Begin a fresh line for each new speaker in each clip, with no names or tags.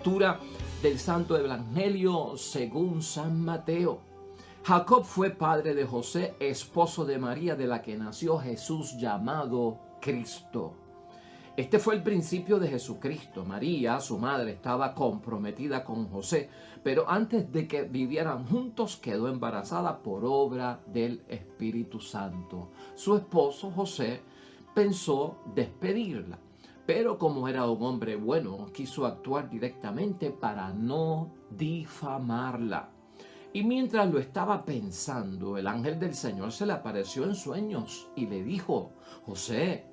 Lectura del Santo Evangelio según San Mateo. Jacob fue padre de José, esposo de María, de la que nació Jesús llamado Cristo. Este fue el principio de Jesucristo. María, su madre, estaba comprometida con José, pero antes de que vivieran juntos quedó embarazada por obra del Espíritu Santo. Su esposo José pensó despedirla, pero como era un hombre bueno, quiso actuar directamente para no difamarla. Y mientras lo estaba pensando, el ángel del Señor se le apareció en sueños y le dijo: José,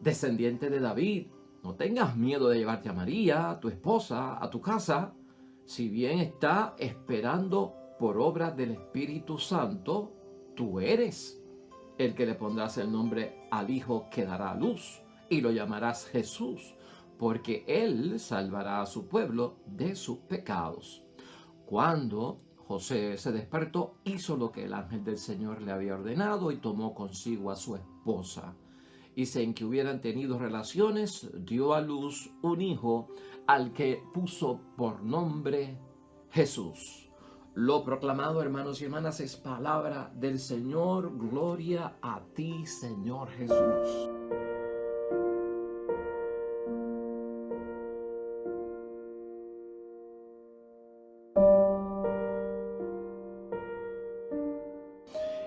descendiente de David, no tengas miedo de llevarte a María, tu esposa, a tu casa, si bien está esperando por obra del Espíritu Santo, tú eres el que le pondrás el nombre al hijo que dará a luz, y lo llamarás Jesús, porque él salvará a su pueblo de sus pecados. Cuando José se despertó, hizo lo que el ángel del Señor le había ordenado y tomó consigo a su esposa. Y sin que hubieran tenido relaciones, dio a luz un hijo al que puso por nombre Jesús. Lo proclamado, hermanos y hermanas, es palabra del Señor. Gloria a ti, Señor Jesús.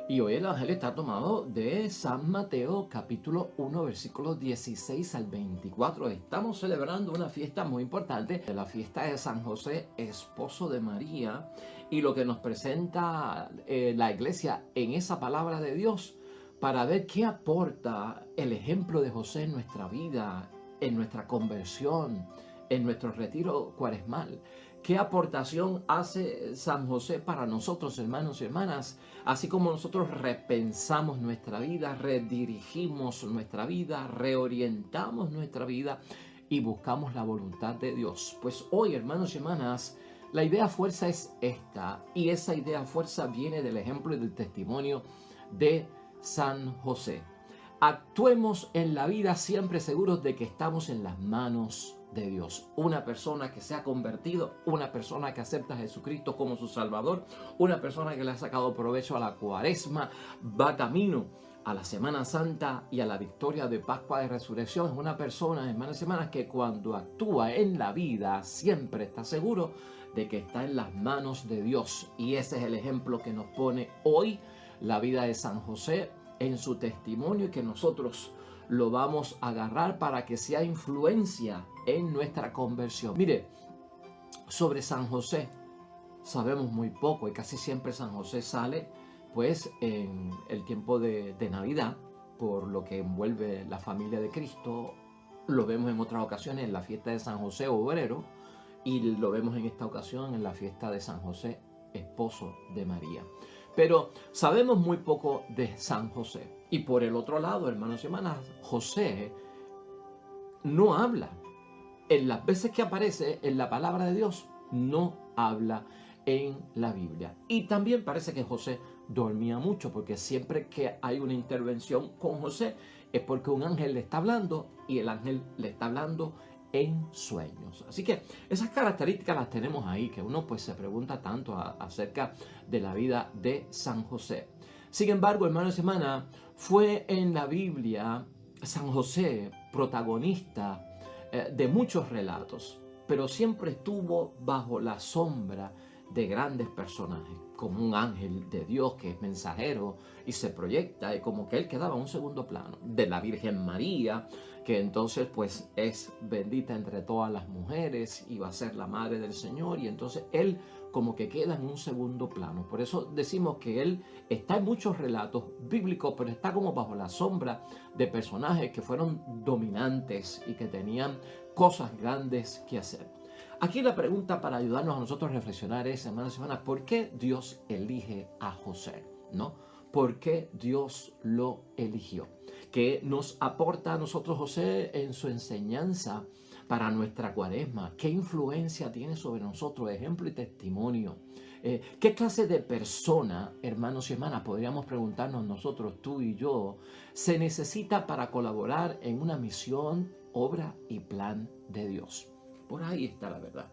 Y hoy el Evangelio está tomado de San Mateo, capítulo 1, versículos 16 al 24. Estamos celebrando una fiesta muy importante, la fiesta de San José, esposo de María, y lo que nos presenta la iglesia en esa palabra de Dios, para ver qué aporta el ejemplo de José en nuestra vida, en nuestra conversión, en nuestro retiro cuaresmal. ¿Qué aportación hace San José para nosotros, hermanos y hermanas? Así como nosotros repensamos nuestra vida, redirigimos nuestra vida, reorientamos nuestra vida y buscamos la voluntad de Dios. Pues hoy, hermanos y hermanas, la idea fuerza es esta, y esa idea fuerza viene del ejemplo y del testimonio de San José. Actuemos en la vida siempre seguros de que estamos en las manos de Dios. Una persona que se ha convertido, una persona que acepta a Jesucristo como su Salvador, una persona que le ha sacado provecho a la Cuaresma, va camino a la Semana Santa y a la victoria de Pascua de Resurrección. Es una persona, hermanos y hermanas, que cuando actúa en la vida siempre está seguro de que está en las manos de Dios. Y ese es el ejemplo que nos pone hoy la vida de San José en su testimonio, y que nosotros lo vamos a agarrar para que sea influencia en nuestra conversión. Mire, sobre San José sabemos muy poco, y casi siempre San José sale pues en el tiempo de Navidad, por lo que envuelve la familia de Cristo. Lo vemos en otras ocasiones en la fiesta de San José obrero, y lo vemos en esta ocasión en la fiesta de San José, esposo de María. Pero sabemos muy poco de San José. Y por el otro lado, hermanos y hermanas, José no habla. En las veces que aparece en la palabra de Dios, no habla en la Biblia. Y también parece que José dormía mucho, porque siempre que hay una intervención con José es porque un ángel le está hablando, y el ángel le está hablando en sueños. Así que esas características las tenemos ahí, que uno pues se pregunta tanto acerca de la vida de San José. Sin embargo, hermanos y hermanas, fue en la Biblia San José protagonista de muchos relatos, pero siempre estuvo bajo la sombra de grandes personajes, como un ángel de Dios que es mensajero y se proyecta, y como que él quedaba en un segundo plano, de la Virgen María, que entonces pues es bendita entre todas las mujeres y va a ser la madre del Señor, y entonces él como que queda en un segundo plano. Por eso decimos que él está en muchos relatos bíblicos, pero está como bajo la sombra de personajes que fueron dominantes y que tenían cosas grandes que hacer. Aquí la pregunta para ayudarnos a nosotros a reflexionar es, hermanos y hermanas, ¿por qué Dios elige a José? ¿No? ¿Por qué Dios lo eligió? ¿Qué nos aporta a nosotros José en su enseñanza para nuestra Cuaresma? ¿Qué influencia tiene sobre nosotros, ejemplo y testimonio? ¿Qué clase de persona, hermanos y hermanas, podríamos preguntarnos nosotros, tú y yo, se necesita para colaborar en una misión, obra y plan de Dios? Por ahí está la verdad.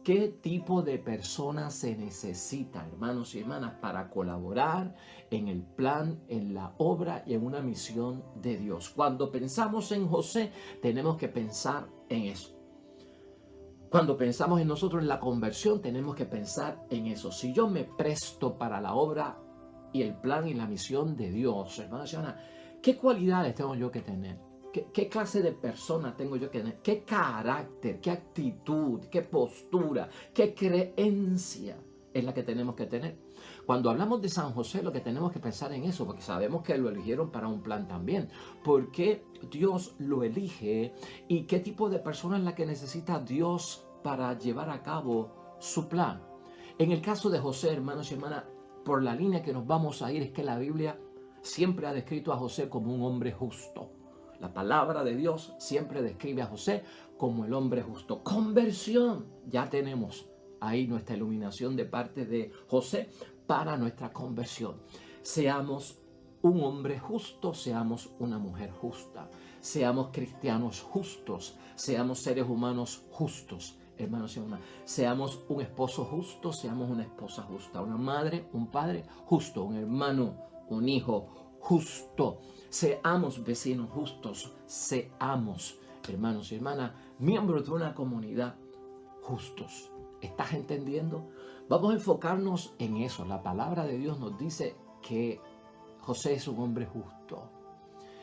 ¿Qué tipo de persona se necesita, hermanos y hermanas, para colaborar en el plan, en la obra y en una misión de Dios? Cuando pensamos en José, tenemos que pensar en eso. Cuando pensamos en nosotros en la conversión, tenemos que pensar en eso. Si yo me presto para la obra y el plan y la misión de Dios, hermanos y hermanas, ¿qué cualidades tengo yo que tener? ¿Qué clase de persona tengo yo que tener? ¿Qué carácter, qué actitud, qué postura, qué creencia es la que tenemos que tener? Cuando hablamos de San José, lo que tenemos que pensar en eso, porque sabemos que lo eligieron para un plan también. ¿Por qué Dios lo elige? ¿Y qué tipo de persona es la que necesita Dios para llevar a cabo su plan? En el caso de José, hermanos y hermanas, por la línea que nos vamos a ir es que la Biblia siempre ha descrito a José como un hombre justo. La palabra de Dios siempre describe a José como el hombre justo. Conversión. Ya tenemos ahí nuestra iluminación de parte de José para nuestra conversión. Seamos un hombre justo, seamos una mujer justa, seamos cristianos justos, seamos seres humanos justos. Hermanos y hermanas, seamos un esposo justo, seamos una esposa justa, una madre, un padre justo, un hermano, un hijo justo. Seamos vecinos justos, seamos, hermanos y hermanas, miembros de una comunidad justos. ¿Estás entendiendo? Vamos a enfocarnos en eso. La palabra de Dios nos dice que José es un hombre justo.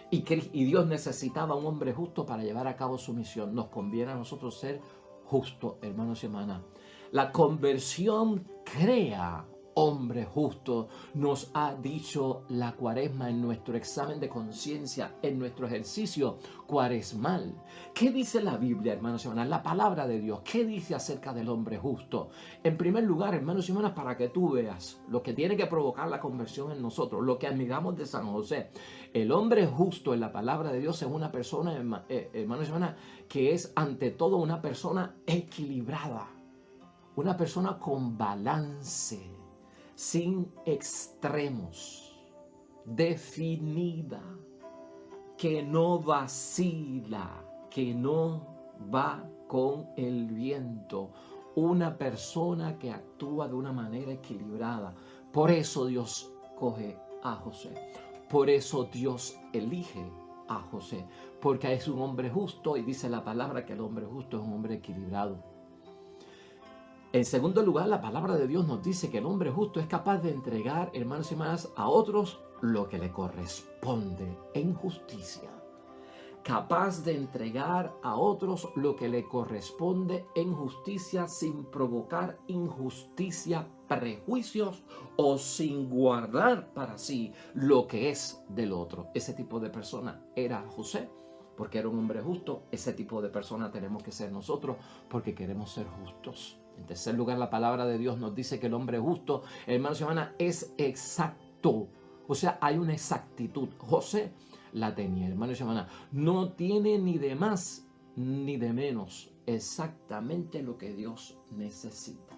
Y Dios necesitaba un hombre justo para llevar a cabo su misión. Nos conviene a nosotros ser justos, hermanos y hermanas. La conversión crea hombre justo, nos ha dicho la Cuaresma en nuestro examen de conciencia, en nuestro ejercicio cuaresmal. ¿Qué dice la Biblia, hermanos y hermanas? La palabra de Dios, ¿qué dice acerca del hombre justo? En primer lugar, hermanos y hermanas, para que tú veas lo que tiene que provocar la conversión en nosotros, lo que admiramos de San José. El hombre justo en la palabra de Dios es una persona, hermanos y hermanas, que es ante todo una persona equilibrada, una persona con balance, sin extremos, definida, que no vacila, que no va con el viento, una persona que actúa de una manera equilibrada. Por eso Dios coge a José, por eso Dios elige a José, porque es un hombre justo y dice la palabra que el hombre justo es un hombre equilibrado. En segundo lugar, la palabra de Dios nos dice que el hombre justo es capaz de entregar, hermanos y hermanas, a otros lo que le corresponde en justicia. Capaz de entregar a otros lo que le corresponde en justicia sin provocar injusticia, prejuicios o sin guardar para sí lo que es del otro. Ese tipo de persona era José, porque era un hombre justo. Ese tipo de persona tenemos que ser nosotros, porque queremos ser justos. En tercer lugar, la palabra de Dios nos dice que el hombre justo, hermanos y hermanas, es exacto. O sea, hay una exactitud. José la tenía, hermanos y hermanas. No tiene ni de más ni de menos, exactamente lo que Dios necesita.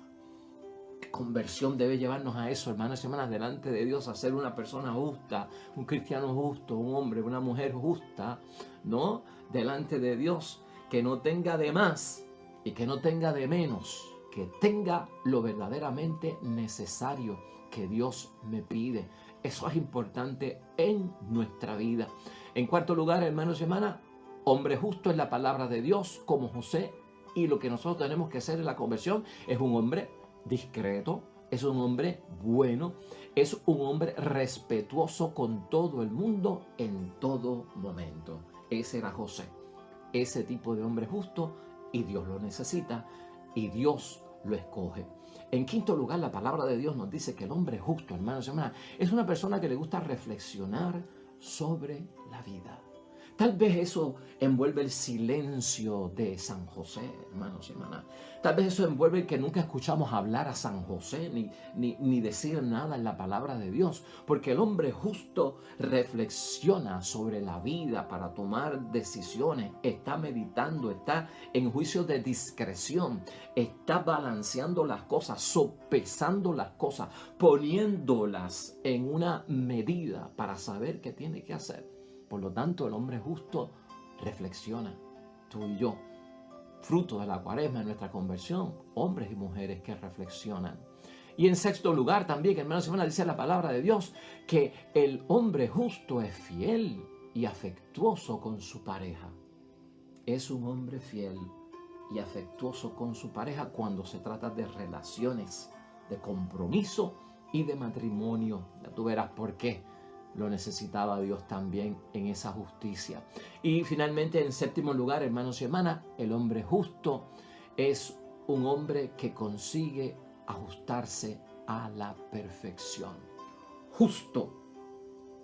Conversión debe llevarnos a eso, hermanos y hermanas, delante de Dios, a ser una persona justa, un cristiano justo, un hombre, una mujer justa, ¿no? Delante de Dios, que no tenga de más y que no tenga de menos, que tenga lo verdaderamente necesario que Dios me pide. Eso es importante en nuestra vida. En cuarto lugar, hermanos y hermanas, hombre justo es la palabra de Dios, como José, y lo que nosotros tenemos que hacer en la conversión es un hombre discreto, es un hombre bueno, es un hombre respetuoso con todo el mundo en todo momento. Ese era José, ese tipo de hombre justo, y Dios lo necesita y Dios lo escoge. En quinto lugar, la palabra de Dios nos dice que el hombre justo, hermanos y hermanas, es una persona que le gusta reflexionar sobre la vida. Tal vez eso envuelve el silencio de San José, hermanos y hermanas. Tal vez eso envuelve el que nunca escuchamos hablar a San José ni decir nada en la palabra de Dios. Porque el hombre justo reflexiona sobre la vida para tomar decisiones. Está meditando, está en juicio de discreción. Está balanceando las cosas, sopesando las cosas, poniéndolas en una medida para saber qué tiene que hacer. Por lo tanto, el hombre justo reflexiona, tú y yo. fruto de la cuaresma en nuestra conversión, hombres y mujeres que reflexionan. Y en sexto lugar también, hermanos y hermanas, dice la palabra de Dios que el hombre justo es fiel y afectuoso con su pareja. Es un hombre fiel y afectuoso con su pareja cuando se trata de relaciones, de compromiso y de matrimonio. Ya tú verás por qué lo necesitaba Dios también en esa justicia. Y finalmente, en séptimo lugar, hermanos y hermanas, el hombre justo es un hombre que consigue ajustarse a la perfección. Justo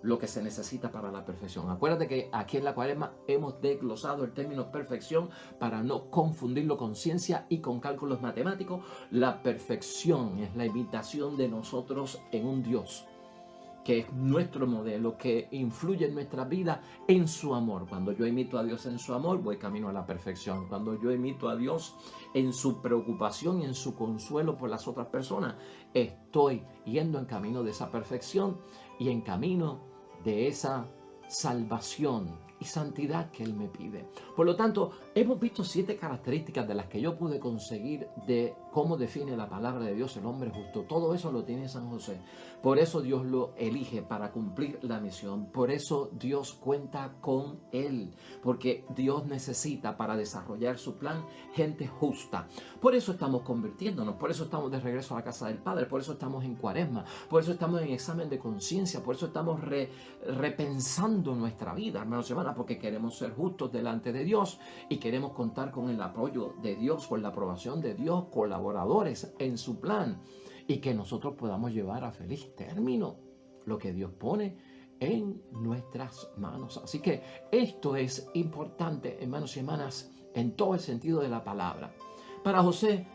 lo que se necesita para la perfección. Acuérdate que aquí en la Cuaresma hemos desglosado el término perfección para no confundirlo con ciencia y con cálculos matemáticos. La perfección es la imitación de nosotros en un Dios que es nuestro modelo, que influye en nuestra vida en su amor. Cuando yo imito a Dios en su amor, voy camino a la perfección. Cuando yo imito a Dios en su preocupación y en su consuelo por las otras personas, estoy yendo en camino de esa perfección y en camino de esa salvación y santidad que Él me pide. Por lo tanto, hemos visto 7 características de las que yo pude conseguir de cómo define la palabra de Dios el hombre justo. Todo eso lo tiene San José. Por eso Dios lo elige para cumplir la misión. Por eso Dios cuenta con él. Porque Dios necesita para desarrollar su plan gente justa. Por eso estamos convirtiéndonos. Por eso estamos de regreso a la casa del Padre. Por eso estamos en Cuaresma. Por eso estamos en examen de conciencia. Por eso estamos repensando nuestra vida, hermanos y hermanas. Porque queremos ser justos delante de Dios. Y queremos contar con el apoyo de Dios, con la aprobación de Dios, colaboradores en su plan. Y que nosotros podamos llevar a feliz término lo que Dios pone en nuestras manos. Así que esto es importante, hermanos y hermanas, en todo el sentido de la palabra. Para José,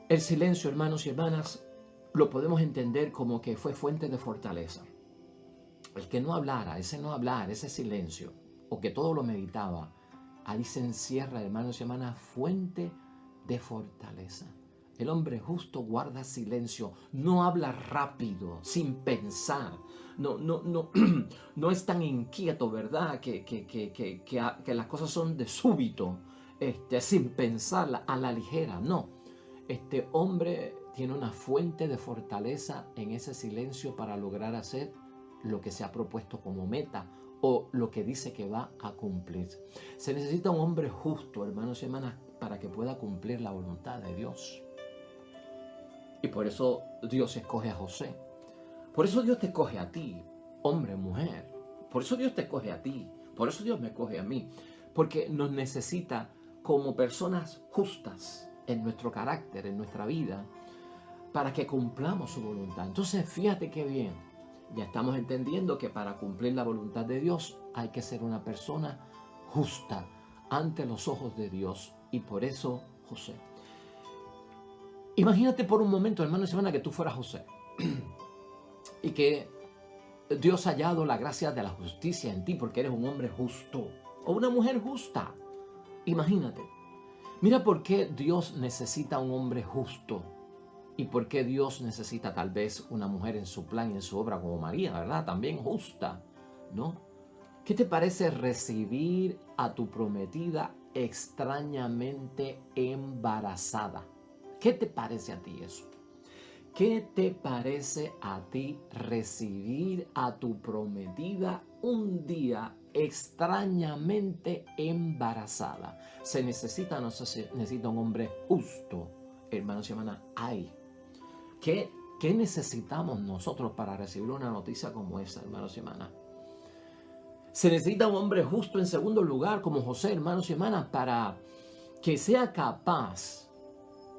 el silencio, hermanos y hermanas, lo podemos entender como que fue fuente de fortaleza. El que no hablara, ese silencio, o que todo lo meditaba, ahí se encierra, hermanos y hermanas, fuente de fortaleza. El hombre justo guarda silencio, no habla rápido, sin pensar, no es tan inquieto, ¿verdad? Que las cosas son de súbito, sin pensarla, a la ligera, no. Este hombre tiene una fuente de fortaleza en ese silencio para lograr hacer lo que se ha propuesto como meta o lo que dice que va a cumplir. Se necesita un hombre justo, hermanos y hermanas, para que pueda cumplir la voluntad de Dios. Y por eso Dios escoge a José. Por eso Dios te escoge a ti, hombre, mujer. Por eso Dios te escoge a ti. Por eso Dios me escoge a mí. Porque nos necesita como personas justas en nuestro carácter, en nuestra vida, para que cumplamos su voluntad. Entonces, fíjate qué bien. Ya estamos entendiendo que para cumplir la voluntad de Dios hay que ser una persona justa ante los ojos de Dios. Y por eso José. Imagínate por un momento, hermano y hermana, que tú fueras José y que Dios ha hallado la gracia de la justicia en ti porque eres un hombre justo o una mujer justa. Imagínate. Mira por qué Dios necesita un hombre justo y por qué Dios necesita tal vez una mujer en su plan y en su obra como María, ¿verdad? También justa, ¿no? ¿Qué te parece recibir a tu prometida extrañamente embarazada? ¿Qué te parece a ti eso? ¿Qué te parece a ti recibir a tu prometida un día extrañamente embarazada? Se necesita, no se necesita un hombre justo, hermanos y hermanas. Ay, ¿qué necesitamos nosotros para recibir una noticia como esa, hermanos y hermanas? Se necesita un hombre justo en segundo lugar, como José, hermanos y hermanas, para que sea capaz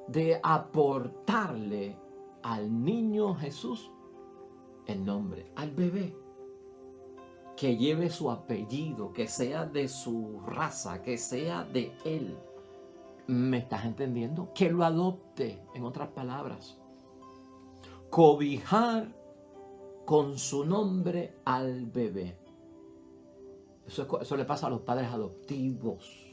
de aportarle al niño Jesús el nombre, al bebé, que lleve su apellido, que sea de su raza, que sea de él. ¿Me estás entendiendo? Que lo adopte, en otras palabras. Cobijar con su nombre al bebé. Eso le pasa a los padres adoptivos,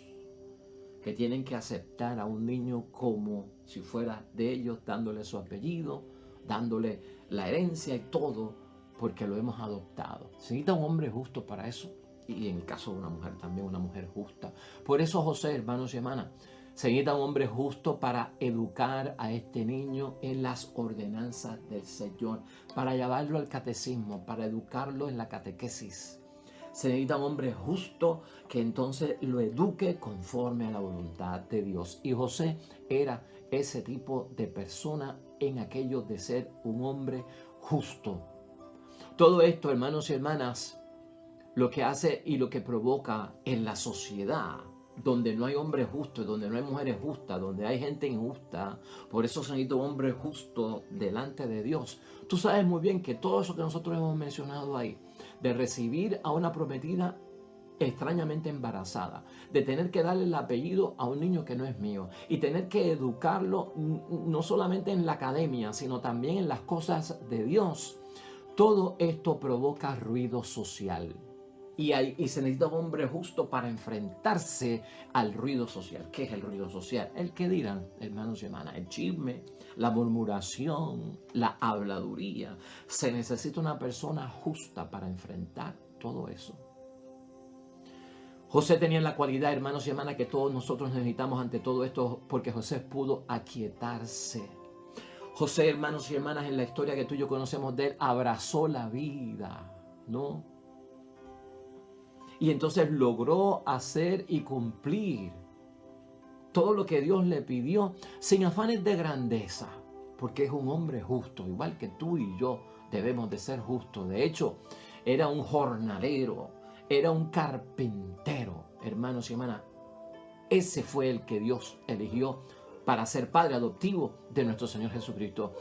que tienen que aceptar a un niño como si fuera de ellos, dándole su apellido, dándole la herencia y todo, porque lo hemos adoptado. Se necesita un hombre justo para eso, y en el caso de una mujer también, una mujer justa. Por eso José, hermanos y hermanas, Se necesita un hombre justo para educar a este niño en las ordenanzas del Señor, para llevarlo al catecismo, para educarlo en la catequesis. Se necesita un hombre justo que entonces lo eduque conforme a la voluntad de Dios. Y José era ese tipo de persona en aquello de ser un hombre justo. Todo esto, hermanos y hermanas, lo que hace y lo que provoca en la sociedad, donde no hay hombres justos, donde no hay mujeres justas, donde hay gente injusta, por eso se necesita un hombre justo delante de Dios. Tú sabes muy bien que todo eso que nosotros hemos mencionado ahí, de recibir a una prometida extrañamente embarazada, de tener que darle el apellido a un niño que no es mío y tener que educarlo no solamente en la academia, sino también en las cosas de Dios, todo esto provoca ruido social. Y se necesita un hombre justo para enfrentarse al ruido social. ¿Qué es el ruido social? El que dirán, hermanos y hermanas, el chisme, la murmuración, la habladuría. Se necesita una persona justa para enfrentar todo eso. José tenía la cualidad, hermanos y hermanas, que todos nosotros necesitamos ante todo esto, porque José pudo aquietarse. José, hermanos y hermanas, en la historia que tú y yo conocemos de él, abrazó la vida, ¿no? Y entonces logró hacer y cumplir todo lo que Dios le pidió sin afanes de grandeza, porque es un hombre justo, igual que tú y yo debemos de ser justos. De hecho, era un jornalero, era un carpintero, hermanos y hermanas. Ese fue el que Dios eligió para ser padre adoptivo de nuestro Señor Jesucristo.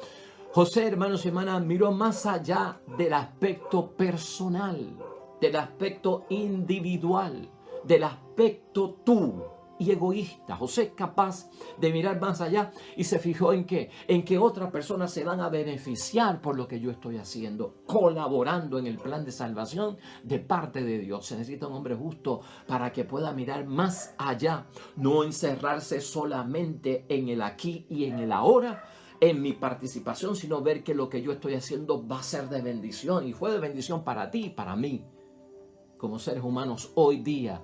José, hermanos y hermanas, miró más allá del aspecto personal, del aspecto individual, del aspecto tú y egoísta. José es capaz de mirar más allá y se fijó en que otras personas se van a beneficiar por lo que yo estoy haciendo, colaborando en el plan de salvación de parte de Dios. Se necesita un hombre justo para que pueda mirar más allá, no encerrarse solamente en el aquí y en el ahora, en mi participación, sino ver que lo que yo estoy haciendo va a ser de bendición, y fue de bendición para ti y para mí, como seres humanos hoy día,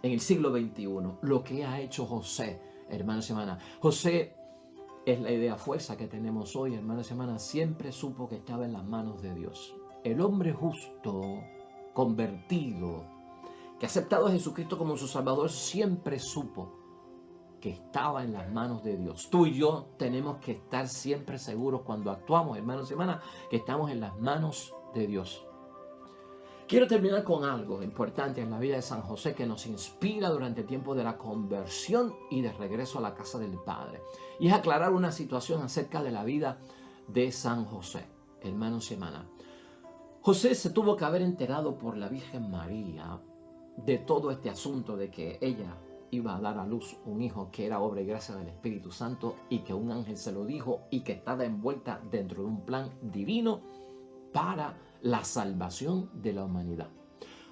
en el siglo XXI. Lo que ha hecho José, hermanos y hermanas. José es la idea fuerza que tenemos hoy, hermanos y hermanas. Siempre supo que estaba en las manos de Dios. El hombre justo, convertido, que ha aceptado a Jesucristo como su Salvador, siempre supo que estaba en las manos de Dios. Tú y yo tenemos que estar siempre seguros cuando actuamos, hermanos y hermanas, que estamos en las manos de Dios. Quiero terminar con algo importante en la vida de San José que nos inspira durante el tiempo de la conversión y de regreso a la casa del Padre. Y es aclarar una situación acerca de la vida de San José, hermanos y hermanas. José se tuvo que haber enterado por la Virgen María de todo este asunto de que ella iba a dar a luz un hijo que era obra y gracia del Espíritu Santo, y que un ángel se lo dijo, y que estaba envuelta dentro de un plan divino para la salvación de la humanidad.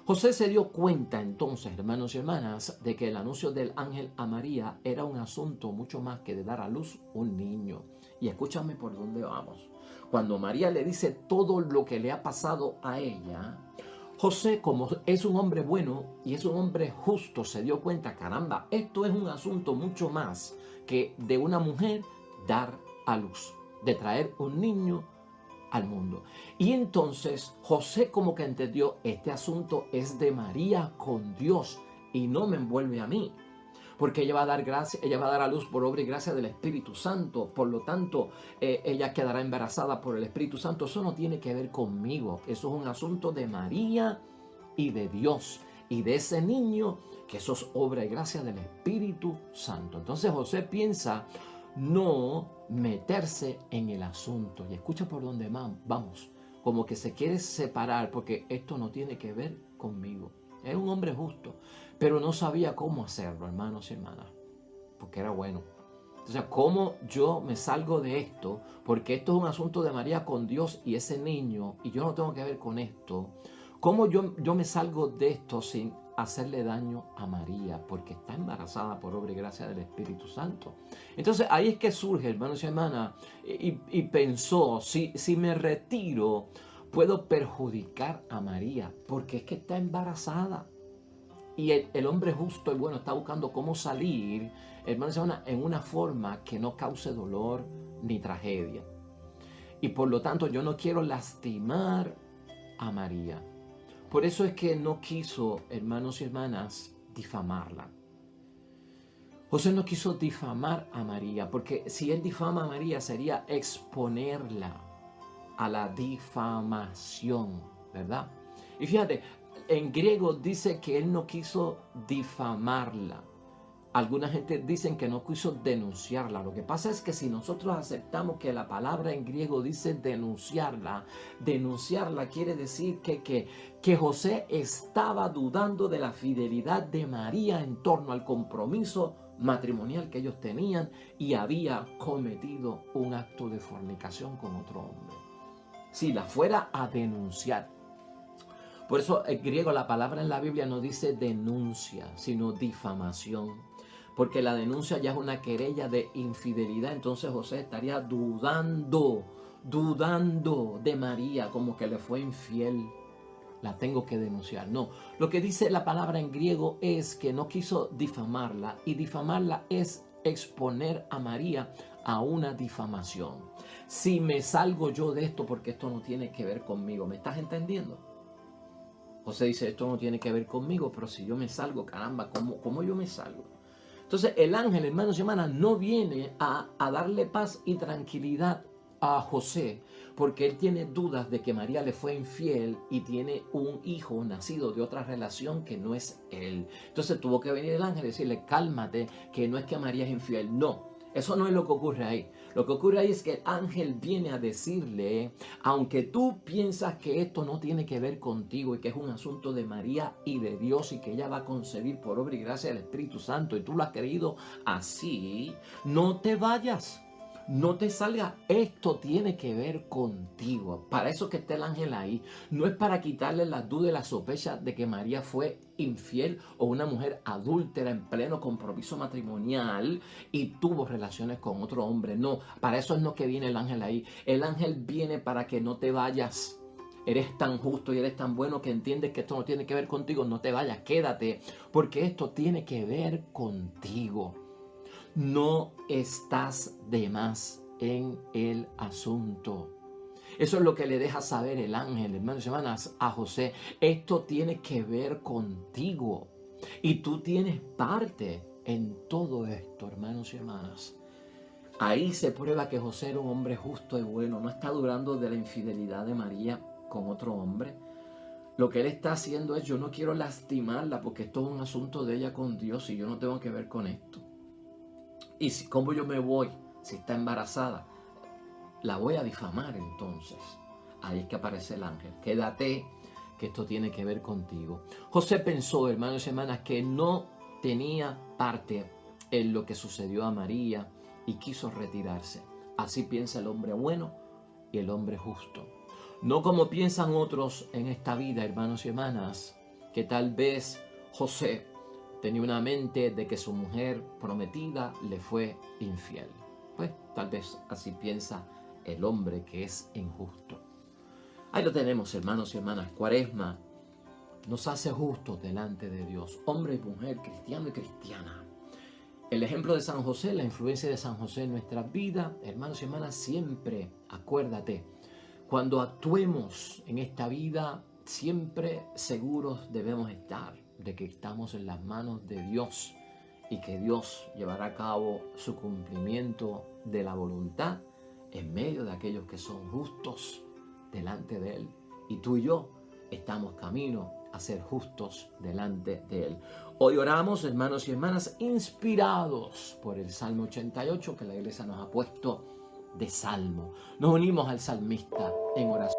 José se dio cuenta entonces, hermanos y hermanas, de que el anuncio del ángel a María era un asunto mucho más que de dar a luz un niño. Y escúchame por dónde vamos. Cuando María le dice todo lo que le ha pasado a ella, José, como es un hombre bueno y es un hombre justo, se dio cuenta, caramba, esto es un asunto mucho más que de una mujer dar a luz, de traer un niño al mundo. Y entonces José como que entendió, este asunto es de María con Dios y no me envuelve a mí, porque ella va a dar gracia, ella va a dar a luz por obra y gracia del Espíritu Santo. Por lo tanto, ella quedará embarazada por el Espíritu Santo. Eso no tiene que ver conmigo. Eso es un asunto de María y de Dios y de ese niño, que eso es obra y gracia del Espíritu Santo. Entonces José piensa no meterse en el asunto. Y escucha por dónde vamos. Como que se quiere separar, porque esto no tiene que ver conmigo. Era un hombre justo, pero no sabía cómo hacerlo, hermanos y hermanas, porque era bueno. Entonces, ¿cómo yo me salgo de esto? Porque esto es un asunto de María con Dios y ese niño, y yo no tengo que ver con esto. ¿Cómo yo me salgo de esto sin hacerle daño a María? Porque está embarazada por obra y gracia del Espíritu Santo. Entonces, ahí es que surge, hermanos y hermanas, y pensó, si me retiro, puedo perjudicar a María, porque es que está embarazada. y el hombre justo y bueno está buscando cómo salir, hermanos y hermanas, en una forma que no cause dolor ni tragedia. Y por lo tanto yo no quiero lastimar a María. Por eso es que no quiso, hermanos y hermanas, difamarla. José no quiso difamar a María, porque si él difama a María sería exponerla a la difamación, ¿verdad? Y fíjate, en griego dice que él no quiso difamarla. Alguna gente dicen que no quiso denunciarla. Lo que pasa es que si nosotros aceptamos que la palabra en griego dice denunciarla, denunciarla quiere decir que José estaba dudando de la fidelidad de María en torno al compromiso matrimonial que ellos tenían y había cometido un acto de fornicación con otro hombre. Si la fuera a denunciar. Por eso en griego la palabra en la Biblia no dice denuncia, sino difamación. Porque la denuncia ya es una querella de infidelidad. Entonces José estaría dudando de María, como que le fue infiel. La tengo que denunciar. No, lo que dice la palabra en griego es que no quiso difamarla. Y difamarla es exponer a María a una difamación. Si me salgo yo de esto, porque esto no tiene que ver conmigo. ¿Me estás entendiendo? José dice, esto no tiene que ver conmigo, pero si yo me salgo, caramba, ¿cómo yo me salgo? Entonces el ángel, hermanos y hermanas, no viene a darle paz y tranquilidad a José, porque él tiene dudas de que María le fue infiel y tiene un hijo nacido de otra relación que no es él. Entonces tuvo que venir el ángel y decirle, cálmate, que no es que María es infiel. No, eso no es lo que ocurre ahí. Lo que ocurre ahí es que el ángel viene a decirle, aunque tú piensas que esto no tiene que ver contigo y que es un asunto de María y de Dios y que ella va a concebir por obra y gracia del Espíritu Santo y tú lo has creído así, no te vayas. No te salga, esto tiene que ver contigo. Para eso que está el ángel ahí. No es para quitarle la duda y la sospecha de que María fue infiel o una mujer adúltera en pleno compromiso matrimonial y tuvo relaciones con otro hombre. No, para eso es no que viene el ángel ahí. El ángel viene para que no te vayas. Eres tan justo y eres tan bueno que entiendes que esto no tiene que ver contigo. No te vayas, quédate, porque esto tiene que ver contigo. No estás de más en el asunto. Eso es lo que le deja saber el ángel, hermanos y hermanas, a José. Esto tiene que ver contigo. Y tú tienes parte en todo esto, hermanos y hermanas. Ahí se prueba que José era un hombre justo y bueno. No está dudando de la infidelidad de María con otro hombre. Lo que él está haciendo es, yo no quiero lastimarla porque esto es un asunto de ella con Dios y yo no tengo que ver con esto. Y cómo yo me voy, si está embarazada, la voy a difamar entonces. Ahí es que aparece el ángel. Quédate, que esto tiene que ver contigo. José pensó, hermanos y hermanas, que no tenía parte en lo que sucedió a María y quiso retirarse. Así piensa el hombre bueno y el hombre justo. No como piensan otros en esta vida, hermanos y hermanas, que tal vez José tenía una mente de que su mujer prometida le fue infiel. Pues tal vez así piensa el hombre que es injusto. Ahí lo tenemos, hermanos y hermanas. Cuaresma nos hace justos delante de Dios, hombre y mujer, cristiano y cristiana. El ejemplo de San José, la influencia de San José en nuestra vida, hermanos y hermanas, siempre acuérdate, cuando actuemos en esta vida, siempre seguros debemos estar de que estamos en las manos de Dios y que Dios llevará a cabo su cumplimiento de la voluntad en medio de aquellos que son justos delante de Él. Y tú y yo estamos camino a ser justos delante de Él. Hoy oramos, hermanos y hermanas, inspirados por el Salmo 88 que la iglesia nos ha puesto de salmo. Nos unimos al salmista en oración.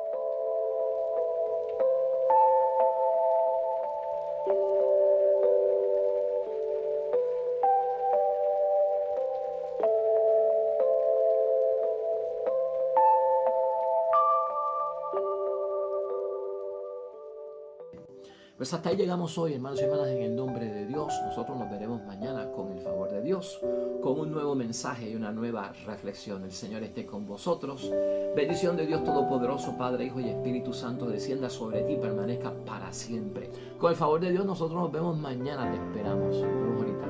Pues hasta ahí llegamos hoy, hermanos y hermanas, en el nombre de Dios. Nosotros nos veremos mañana con el favor de Dios, con un nuevo mensaje y una nueva reflexión. El Señor esté con vosotros. Bendición de Dios Todopoderoso, Padre, Hijo y Espíritu Santo, descienda sobre ti y permanezca para siempre. Con el favor de Dios, nosotros nos vemos mañana. Te esperamos. Nos vemos ahorita.